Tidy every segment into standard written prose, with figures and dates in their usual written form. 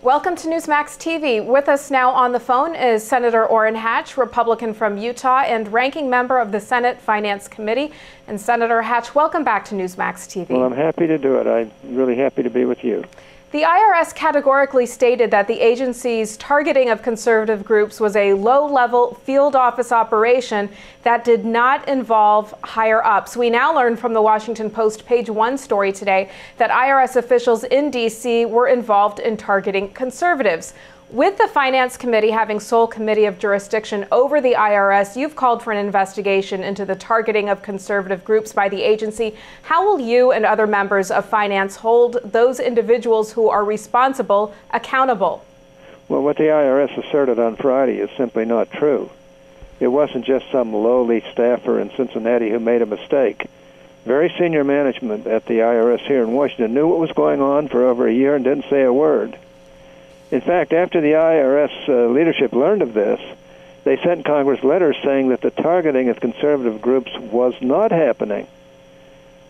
Welcome to Newsmax TV. With us now on the phone is Senator Orrin Hatch, Republican from Utah and ranking member of the Senate Finance Committee. And Senator Hatch, welcome back to Newsmax TV. Well, I'm happy to do it. I'm really happy to be with you. The IRS categorically stated that the agency's targeting of conservative groups was a low-level field office operation that did not involve higher-ups. We now learn from the Washington Post Page 1 story today that IRS officials in D.C. were involved in targeting conservatives. With the Finance Committee having sole committee of jurisdiction over the IRS, you've called for an investigation into the targeting of conservative groups by the agency. How will you and other members of Finance hold those individuals who are responsible accountable? Well, what the IRS asserted on Friday is simply not true. It wasn't just some lowly staffer in Cincinnati who made a mistake. Very senior management at the IRS here in Washington knew what was going on for over a year and didn't say a word. In fact, after the IRS leadership learned of this, they sent Congress letters saying that the targeting of conservative groups was not happening.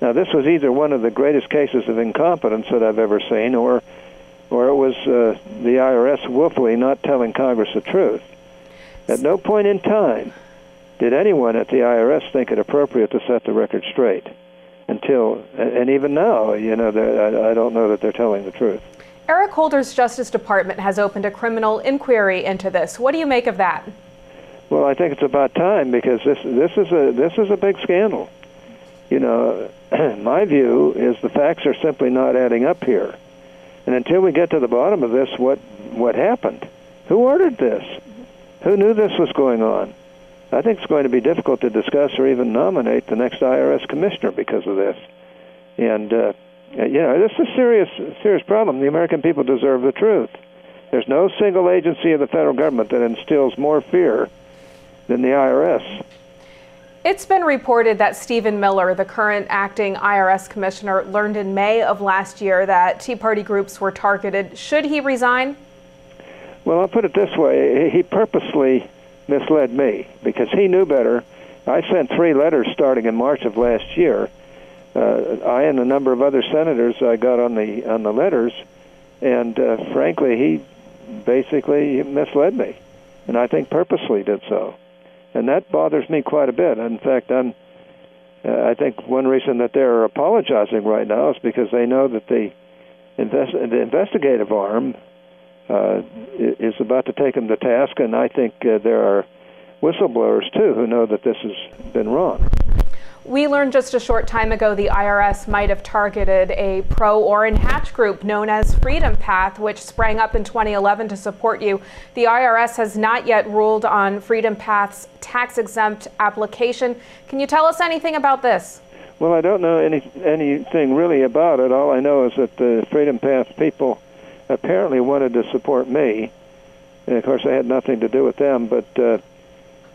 Now, this was either one of the greatest cases of incompetence that I've ever seen, or it was the IRS willfully not telling Congress the truth. At no point in time did anyone at the IRS think it appropriate to set the record straight until, and even now, you know, I don't know that they're telling the truth. Eric Holder's Justice Department has opened a criminal inquiry into this. What do you make of that? Well, I think it's about time, because this is a big scandal. You know, my view is the facts are simply not adding up here. And until we get to the bottom of this, what happened? Who ordered this? Who knew this was going on? I think it's going to be difficult to discuss or even nominate the next IRS Commissioner because of this. And you know, this is a serious problem. The American people deserve the truth. There's no single agency of the federal government that instills more fear than the IRS. It's been reported that Stephen Miller, the current acting IRS Commissioner, learned in May of last year that Tea Party groups were targeted. Should he resign? Well, I'll put it this way. He purposely misled me because he knew better. I sent 3 letters starting in March of last year. I and a number of other senators got on the letters, and frankly, he basically misled me, and I think purposely did so, and that bothers me quite a bit. In fact, I think one reason that they're apologizing right now is because they know that the investigative arm is about to take them to task, and I think there are whistleblowers too who know that this has been wrong. We learned just a short time ago the IRS might have targeted a pro-Orrin Hatch group known as Freedom Path, which sprang up in 2011 to support you. The IRS has not yet ruled on Freedom Path's tax-exempt application. Can you tell us anything about this? Well, I don't know anything really about it. All I know is that the Freedom Path people apparently wanted to support me. And, of course, I had nothing to do with them, but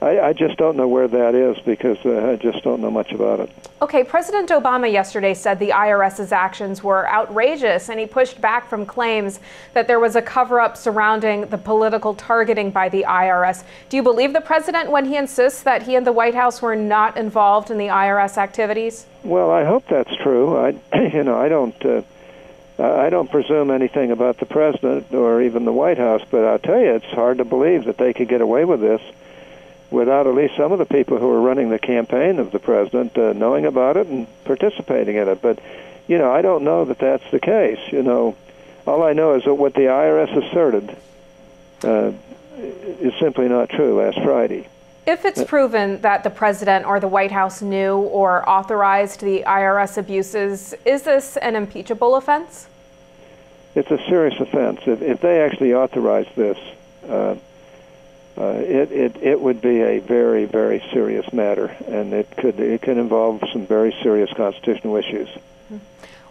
I just don't know where that is because I just don't know much about it. Okay, President Obama yesterday said the IRS's actions were outrageous, and he pushed back from claims that there was a cover-up surrounding the political targeting by the IRS. Do you believe the president when he insists that he and the White House were not involved in the IRS activities? Well, I hope that's true. I don't presume anything about the president or even the White House, but I'll tell you, it's hard to believe that they could get away with this without at least some of the people who are running the campaign of the president knowing about it and participating in it. But, you know, I don't know that that's the case. You know, all I know is that what the IRS asserted is simply not true last Friday. If it's proven that the president or the White House knew or authorized the IRS abuses, is this an impeachable offense? It's a serious offense. If they actually authorized this, it would be a very, very serious matter, and it could involve some very serious constitutional issues.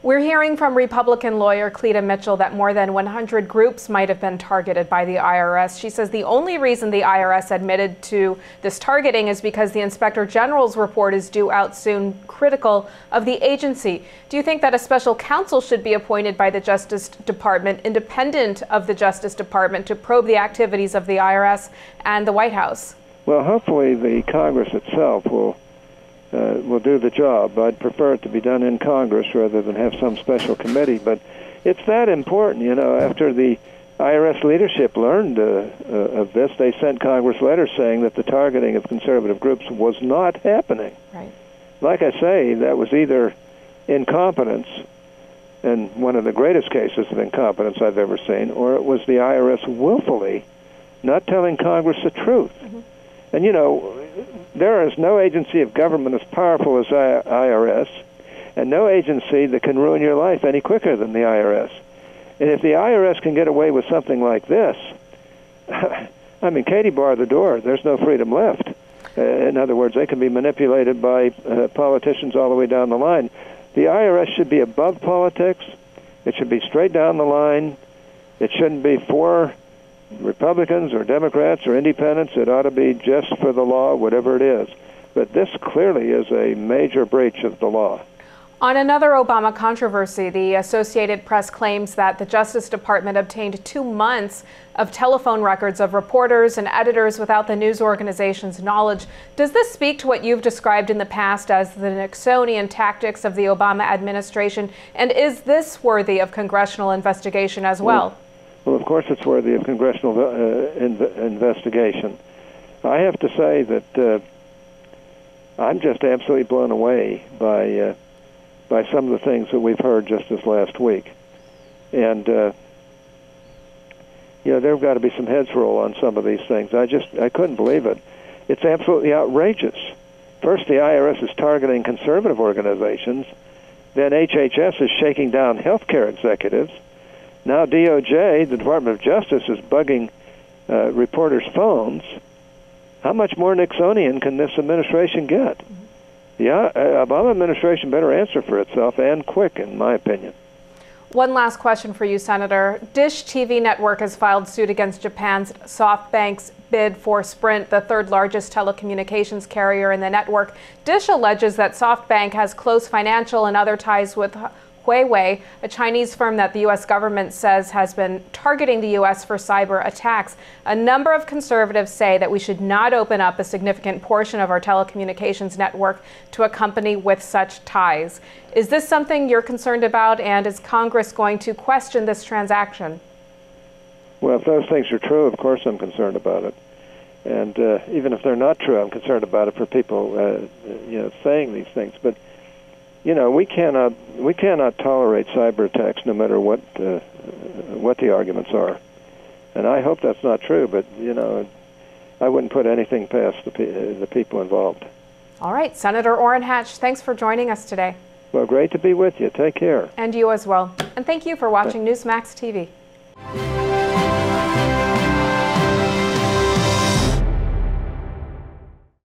We're hearing from Republican lawyer Cleta Mitchell that more than 100 groups might have been targeted by the IRS. She says the only reason the IRS admitted to this targeting is because the Inspector General's report is due out soon, critical of the agency. Do you think that a special counsel should be appointed by the Justice Department, independent of the Justice Department, to probe the activities of the IRS and the White House? Well, hopefully the Congress itself will do the job. I'd prefer it to be done in Congress rather than have some special committee, but it's that important, you know. After the IRS leadership learned of this. They sent Congress letters saying that the targeting of conservative groups was not happening. Right. Like I say, that was either incompetence, and one of the greatest cases of incompetence I've ever seen, or it was the IRS willfully not telling Congress the truth. Mm-hmm. And you know, there is no agency of government as powerful as IRS, and no agency that can ruin your life any quicker than the IRS. And if the IRS can get away with something like this, I mean, Katie barred the door. There's no freedom left. In other words, they can be manipulated by politicians all the way down the line. The IRS should be above politics. It should be straight down the line. It shouldn't be for Republicans or Democrats or independents. It ought to be just for the law, whatever it is. But this clearly is a major breach of the law. On another Obama controversy, the Associated Press claims that the Justice Department obtained 2 months of telephone records of reporters and editors without the news organization's knowledge. Does this speak to what you've described in the past as the Nixonian tactics of the Obama administration? And is this worthy of congressional investigation as well? Well, of course it's worthy of congressional investigation. I have to say that I'm just absolutely blown away by some of the things that we've heard just this last week. And, you know, there have got to be some heads roll on some of these things. I couldn't believe it. It's absolutely outrageous. First, the IRS is targeting conservative organizations. Then HHS is shaking down healthcare executives. Now DOJ, the Department of Justice, is bugging reporters' phones. How much more Nixonian can this administration get? The Obama administration better answer for itself, and quick, in my opinion. One last question for you, Senator. Dish TV Network has filed suit against Japan's Softbank's bid for Sprint, the third largest telecommunications carrier in the network. Dish alleges that Softbank has close financial and other ties with Huawei, a Chinese firm that the U.S. government says has been targeting the U.S. for cyber attacks. A number of conservatives say that we should not open up a significant portion of our telecommunications network to a company with such ties. Is this something you're concerned about, and is Congress going to question this transaction? Well, if those things are true, of course I'm concerned about it. And even if they're not true, I'm concerned about it for people saying these things. But you know, we cannot tolerate cyber attacks, no matter what the arguments are. And I hope that's not true, but you know, I wouldn't put anything past the people involved. All right, Senator Orrin, thanks for joining us today. Well, great to be with you. Take care. And you as well. And thank you for watching Newsmax TV.